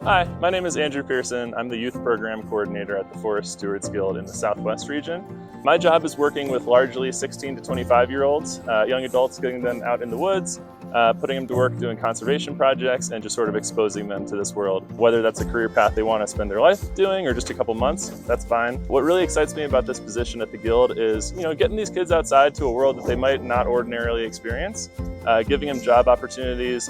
Hi, my name is Andrew Pearson. I'm the Youth Program Coordinator at the Forest Stewards Guild in the Southwest region. My job is working with largely 16 to 25-year-olds, young adults, getting them out in the woods, putting them to work doing conservation projects, and just sort of exposing them to this world. Whether that's a career path they want to spend their life doing or just a couple months, that's fine. What really excites me about this position at the Guild is, getting these kids outside to a world that they might not ordinarily experience, giving them job opportunities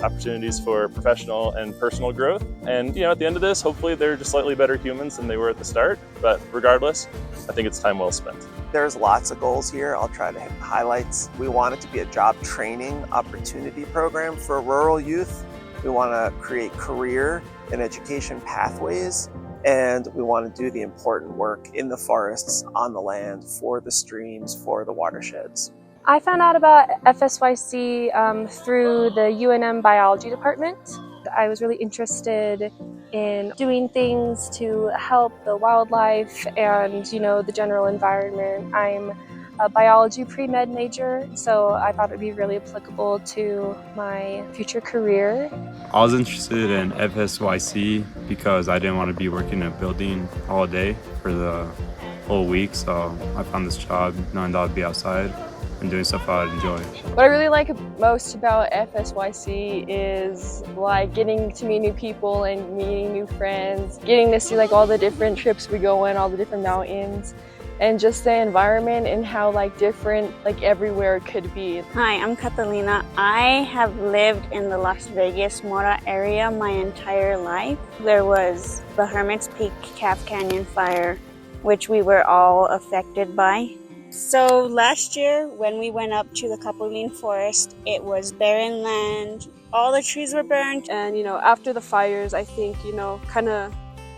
for professional and personal growth. And at the end of this, hopefully they're just slightly better humans than they were at the start. But regardless, I think it's time well spent. There's lots of goals here. I'll try to hit the highlights. We want it to be a job training opportunity program for rural youth. We want to create career and education pathways, and we want to do the important work in the forests, on the land, for the streams, for the watersheds. I found out about FSYC through the UNM biology department. I was really interested in doing things to help the wildlife and, the general environment. I'm a biology pre-med major, so I thought it'd be really applicable to my future career. I was interested in FSYC because I didn't want to be working in a building all day for the whole week, so I found this job knowing that I'd be outside and doing stuff I'd enjoy. What I really like most about FSYC is getting to meet new people and meeting new friends, getting to see all the different trips we go on, all the different mountains, and just the environment and how different everywhere it could be. Hi, I'm Catalina. I have lived in the Las Vegas, Mora area my entire life. There was the Hermit's Peak Calf Canyon fire, which we were all affected by. So last year when we went up to the Capulin Forest, it was barren land, all the trees were burned. And after the fires, I think,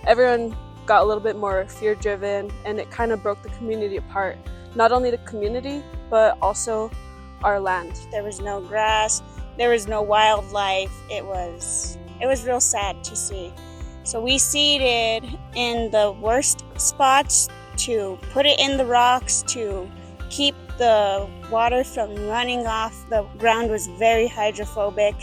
everyone got a little bit more fear-driven, and it kind of broke the community apart. Not only the community, but also our land. There was no grass, there was no wildlife. It was real sad to see. So we seeded in the worst spots to put it in the rocks to keep the water from running off. The ground was very hydrophobic,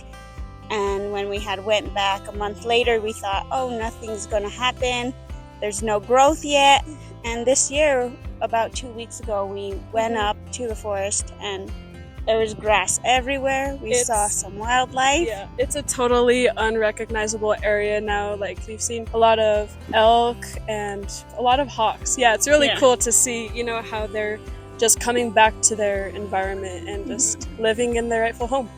and when we had went back a month later, we thought, oh, nothing's gonna happen. There's no growth yet. And this year, about 2 weeks ago, we went up to the forest and there was grass everywhere. We saw some wildlife. Yeah, it's a totally unrecognizable area now. We've seen a lot of elk and a lot of hawks. Yeah, it's really cool to see, how they're just coming back to their environment and just living in their rightful home.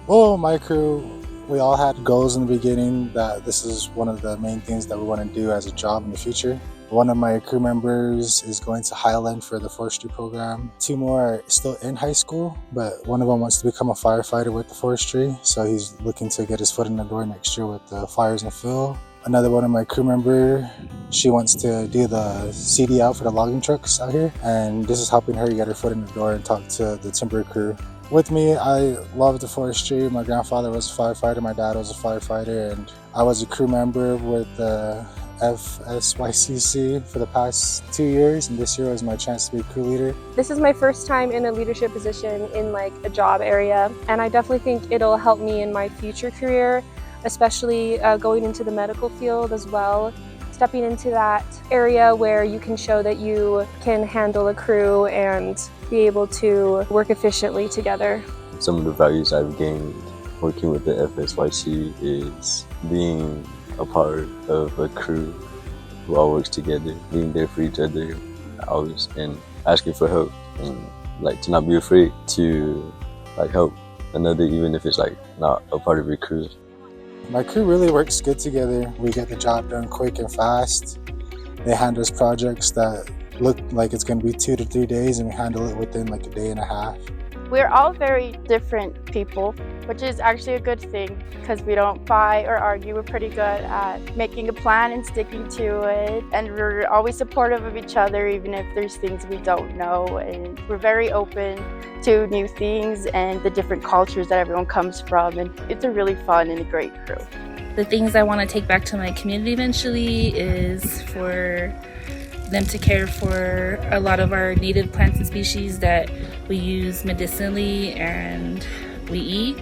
Well, my crew, we all had goals in the beginning that this is one of the main things that we want to do as a job in the future. One of my crew members is going to Highland for the forestry program. 2 more are still in high school, but one of them wants to become a firefighter with the forestry, so he's looking to get his foot in the door next year with the fires and fill. Another one of my crew member, she wants to do the CDL for the logging trucks out here, and this is helping her get her foot in the door and talk to the timber crew. With me, I love the forestry. My grandfather was a firefighter, my dad was a firefighter, and I was a crew member with the FSYCC for the past 2 years, and this year was my chance to be crew leader. This is my first time in a leadership position in a job area, and I definitely think it'll help me in my future career, especially going into the medical field as well. Stepping into that area where you can show that you can handle a crew and be able to work efficiently together. Some of the values I've gained working with the FSYC is being a part of a crew who all works together, being there for each other always, and asking for help, and to not be afraid to help another, even if it's not a part of your crew. My crew really works good together. We get the job done quick and fast. They hand us projects that look like it's going to be 2 to 3 days, and we handle it within a day and a half. We're all very different people, which is actually a good thing because we don't fight or argue. We're pretty good at making a plan and sticking to it, and we're always supportive of each other even if there's things we don't know, and we're very open to new things and the different cultures that everyone comes from, and it's a really fun and a great crew. The things I want to take back to my community eventually is for them to care for a lot of our native plants and species that we use medicinally, and we eat,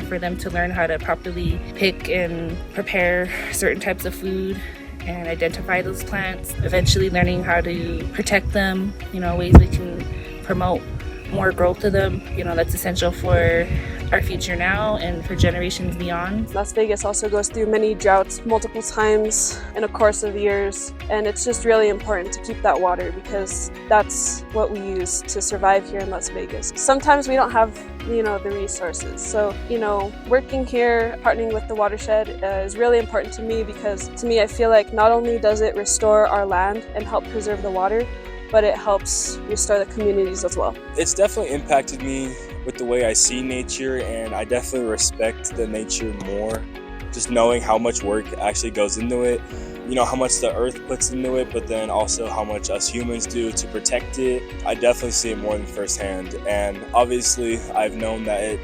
for them to learn how to properly pick and prepare certain types of food and identify those plants, eventually learning how to protect them, ways we can promote more growth to them. That's essential for our future now and for generations beyond. Las Vegas also goes through many droughts multiple times in a course of years, and it's just really important to keep that water because that's what we use to survive here in Las Vegas. Sometimes we don't have the resources. So, working here, partnering with the watershed is really important to me because to me I feel like not only does it restore our land and help preserve the water, but it helps restore the communities as well. It's definitely impacted me with the way I see nature, and I definitely respect the nature more. Just knowing how much work actually goes into it, how much the earth puts into it, but then also how much us humans do to protect it. I definitely see it more than firsthand. And obviously I've known that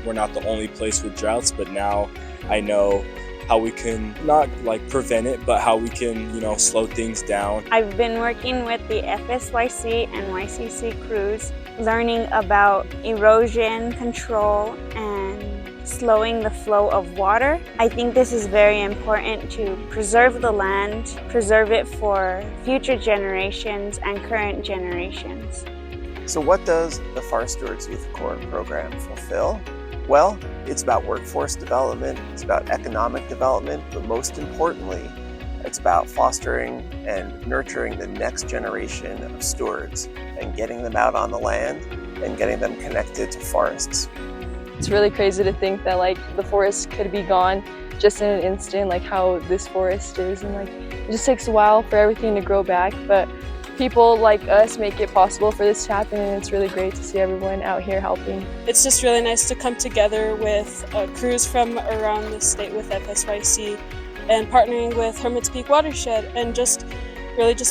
we're not the only place with droughts, but now I know how we can not prevent it, but how we can, slow things down. I've been working with the FSYC and YCC crews, learning about erosion control and slowing the flow of water. I think this is very important to preserve the land, preserve it for future generations and current generations. So what does the Forest Stewards Youth Corps program fulfill? Well, it's about workforce development, it's about economic development, but most importantly, it's about fostering and nurturing the next generation of stewards and getting them out on the land and getting them connected to forests. It's really crazy to think that the forest could be gone just in an instant, how this forest is, and it just takes a while for everything to grow back, but people like us make it possible for this to happen, and it's really great to see everyone out here helping. It's just really nice to come together with crews from around the state with FSYC and partnering with Hermit's Peak Watershed and just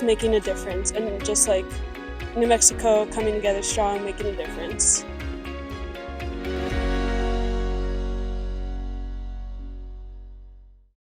making a difference, and just New Mexico coming together strong, making a difference.